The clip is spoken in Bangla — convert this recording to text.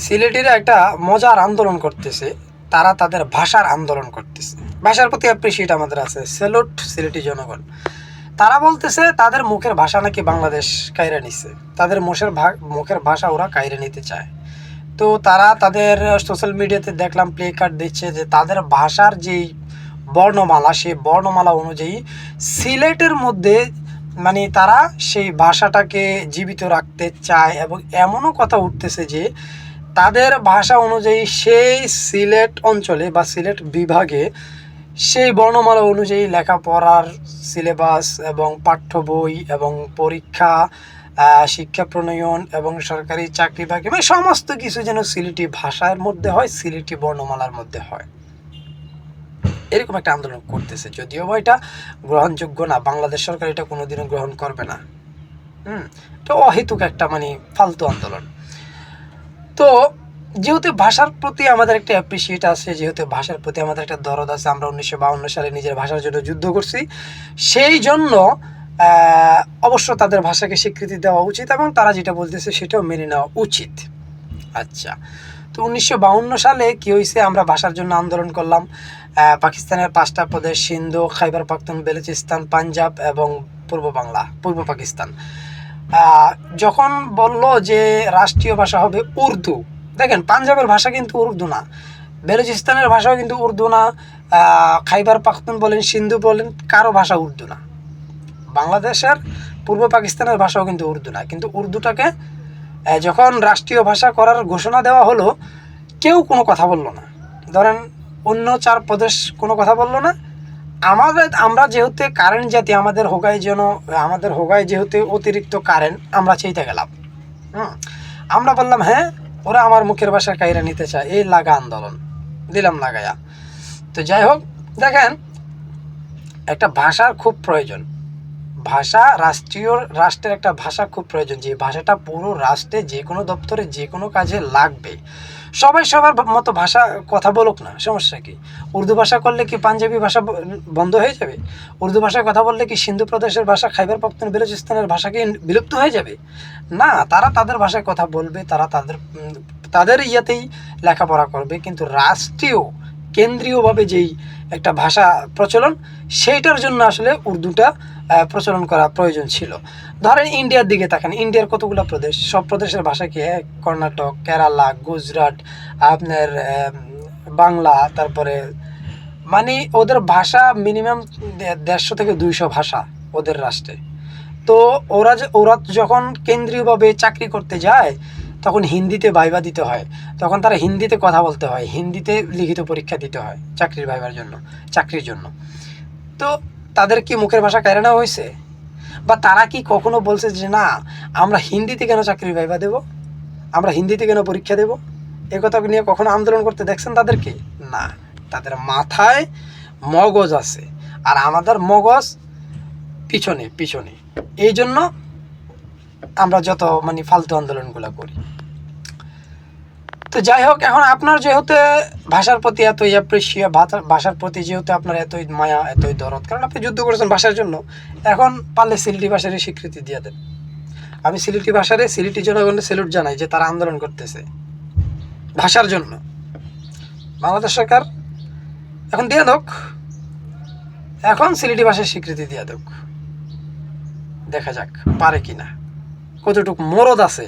সিলেটিরা একটা মজার আন্দোলন করতেছে, তারা তাদের ভাষার আন্দোলন করতেছে। ভাষার প্রতি অ্যাপ্রিসিয়েট আমাদের আছে, স্যালুট সিলেটি জনগণ। তারা বলতেছে তাদের মুখের ভাষা নাকি বাংলাদেশ কায়রা নিচ্ছে, তাদের মুখের ভাষা ওরা কায়রা নিতে চায়। তো তারা তাদের সোশ্যাল মিডিয়াতে দেখলাম প্লে কার্ড দিচ্ছে যে তাদের ভাষার যেই বর্ণমালা, সেই বর্ণমালা অনুযায়ী সিলেটের মধ্যে মানে তারা সেই ভাষাটাকে জীবিত রাখতে চায়। এবং এমনও কথা উঠতেছে যে তাদের ভাষা অনুযায়ী সেই সিলেট অঞ্চলে বা সিলেট বিভাগে সেই বর্ণমালা অনুযায়ী লেখাপড়ার সিলেবাস এবং পাঠ্য বই এবং পরীক্ষা, শিক্ষা প্রণয়ন এবং সরকারি চাকরি বাকরি মানে সমস্ত কিছু যেন সিলেটি ভাষার মধ্যে হয়, সিলেটি বর্ণমালার মধ্যে হয়। এরকম একটা আন্দোলন করতেছে, যদিও বা এটা গ্রহণযোগ্য না, বাংলাদেশ সরকার এটা কোনোদিনও গ্রহণ করবে না। তো অহেতুক একটা মানে ফালতু আন্দোলন। তো যেহেতু ভাষার প্রতি আমাদের একটা অ্যাপ্রিসিয়েট আছে, যেহেতু ভাষার প্রতি আমাদের একটা দরদ আছে, আমরা 1952 সালে নিজের ভাষার জন্য যুদ্ধ করছি, সেই জন্য অবশ্য তাদের ভাষাকে স্বীকৃতি দেওয়া উচিত এবং তারা যেটা বলতেছে সেটাও মেনে নেওয়া উচিত। আচ্ছা, তো 1952 সালে কী হয়েছে, আমরা ভাষার জন্য আন্দোলন করলাম। পাকিস্তানের 5টা প্রদেশ, সিন্ধু, খাইবার পাখতুন, বেলুচিস্তান, পাঞ্জাব এবং পূর্ব পাকিস্তান যখন বলল যে রাষ্ট্রীয় ভাষা হবে উর্দু। দেখেন, পাঞ্জাবের ভাষা কিন্তু উর্দু না, বেলুচিস্তানের ভাষাও কিন্তু উর্দু না, খাইবার পাখতুন বলেন, সিন্ধু বলেন, কারো ভাষা উর্দু না। বাংলাদেশের পূর্ব পাকিস্তানের ভাষাও কিন্তু উর্দু না। কিন্তু উর্দুটাকে যখন রাষ্ট্রীয় ভাষা করার ঘোষণা দেওয়া হলো, কেউ কোনো কথা বললো না। ধরেন অন্য 4 প্রদেশ কোনো কথা বললো না। আমরা যেহেতু কারেন্ট জাতি, আমাদের হোগায় যেহেতু অতিরিক্ত কারেন্ট, আমরা চাইতে গেলাম। আমরা বললাম হ্যাঁ, ওরা আমার মুখের ভাষা কাইরা নিতে চায়, এই লাগা আন্দোলন দিলাম লাগাইয়া। তো যাই হোক, দেখেন একটা ভাষার খুব প্রয়োজন, ভাষা রাষ্ট্রের একটা ভাষা খুব প্রয়োজন, যে ভাষাটা পুরো রাষ্ট্রে যে কোনো দপ্তরে যে কোনো কাজে লাগবে। সবাই সবার মতো ভাষা কথা বলুক না, সমস্যা কি? উর্দু ভাষা করলে কি পাঞ্জাবি ভাষা বন্ধ হয়ে যাবে? উর্দু ভাষায় কথা বললে কি সিন্ধু প্রদেশের ভাষা, খাইবার পাখতুন বেলুচিস্তানের ভাষা কি বিলুপ্ত হয়ে যাবে? না, তারা তাদের ভাষায় কথা বলবে, তারা তাদের ইয়াতেই লেখাপড়া করবে। কিন্তু কেন্দ্রীয়ভাবে যেই একটা ভাষা প্রচলন, সেইটার জন্য আসলে উর্দুটা প্রচলন করা প্রয়োজন ছিল। ধরেন ইন্ডিয়ার দিকে তাকান, ইন্ডিয়ার কতগুলো প্রদেশ, সব প্রদেশের ভাষা কি? কর্ণাটক, কেরালা, গুজরাট, আপনার বাংলা, তারপরে মানে ওদের ভাষা মিনিমাম 150 থেকে 200 ভাষা ওদের রাষ্ট্রে। তো ওরা যখন কেন্দ্রীয়ভাবে চাকরি করতে যায়, তখন হিন্দিতে ভাইবা দিতে হয়, তখন তারা হিন্দিতে কথা বলতে হয়, হিন্দিতে লিখিত পরীক্ষা দিতে হয় চাকরির জন্য। তো তাদের কি মুখের ভাষা কেড়ে নেওয়া হয়েছে? বা তারা কি কখনো বলছে যে না, আমরা হিন্দিতে কেন চাকরির ভাইবা দেব, আমরা হিন্দিতে কেন পরীক্ষা দেব? এ কথা নিয়ে কখনো আন্দোলন করতে দেখছেন তাদেরকে? না, তাদের মাথায় মগজ আছে, আর আমাদের মগজ পিছনে। এই জন্য আমরা যত মানে ফালতু আন্দোলনগুলো করি। তো যাই হোক, এখন আপনার যেহেতু ভাষার প্রতি এতই অ্যাপ্রিসিয়েট, ভাষার প্রতি যেহেতু আপনার এতই মায়া, এতই দরদ, কারণ আপনি যুদ্ধ করেছেন ভাষার জন্য, এখন পারলে সিলেটি ভাষারই স্বীকৃতি দিয়ে দেন। আমি সিলেটি জনগণের স্যালুট জানাই যে তারা আন্দোলন করতেছে ভাষার জন্য। বাংলাদেশ সরকার এখন দিয়ে দোক, এখন সিলেটি ভাষার স্বীকৃতি দিয়ে দোক, দেখা যাক পারে কিনা, কতটুকু মরদ আছে